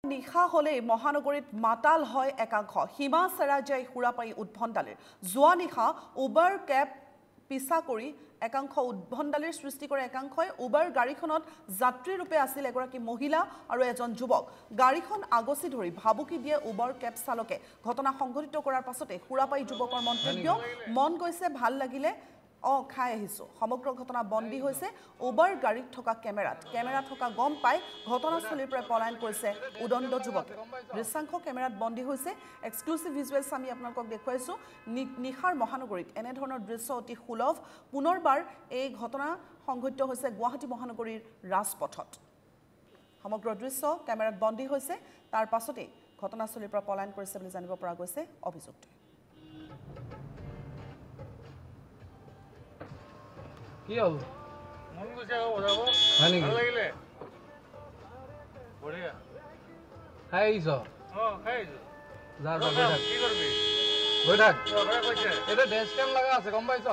নিশা হলে মহানগৰীত মাতাল হয় একাংশ সীমা চেৰা যায় সুৰাপাৰী উদ্ভণ্ডালীৰ যোৱা নিশা উবাৰ কেব পিছা কৰি একাংশ উদ্ভণ্ডালীৰ সৃষ্টি কৰে একাংশই উবাৰ গাড়ীখনত যাত্ৰী ৰূপে আছিল এগৰাকী মহিলা আৰু এজন যুৱক গাড়ীখন আগচি ধৰি ভাবুকি দিয়ে উবাৰ কেব চালকে ঘটনা সংঘটিত কৰাৰ পাছতে সুৰাপাৰী যুৱকৰ মন্তব্য মন গৈছে ভাল লাগিলে খাই আহিছো সমগ্ৰ ঘটনা বন্দী হৈছে উবাৰ গাড়ীত থকা কেমেৰা থকা গম পাই ঘটনাস্থলীৰ পৰা পলায়ন কৰিছে উদণ্ড যুৱকে দৃশ্যাংশ কেমেৰাত বন্দী হৈছে এক্সক্লুসিভ ভিজুৱেলছ আমি আপোনালোকক দেখুৱাইছো নিশাৰ মহানগৰীত এনে ধৰণৰ দৃশ্য অতি সুলভ পুনৰবাৰ এই ঘটনা সংঘটিত হৈছে গুৱাহাটী মহানগৰীৰ ৰাজপথত সমগ্ৰ দৃশ্য কেমেৰাত বন্দী হৈছে তাৰ পাছতে ঘটনাস্থলীৰ পৰা পলায়ন কৰিছে বুলি জানিব পৰা গৈছে অভিযুক্ত কি হল মন গৈছে বজাব হয় নেকি ভাল লাগিলে বঢ়িয়া খাই আহিছ খাই আহিছো যা যা কি কৰিবি গৈ থাক কৈছে এটা ডেস্ক কেম লগা আছে গম পাইছ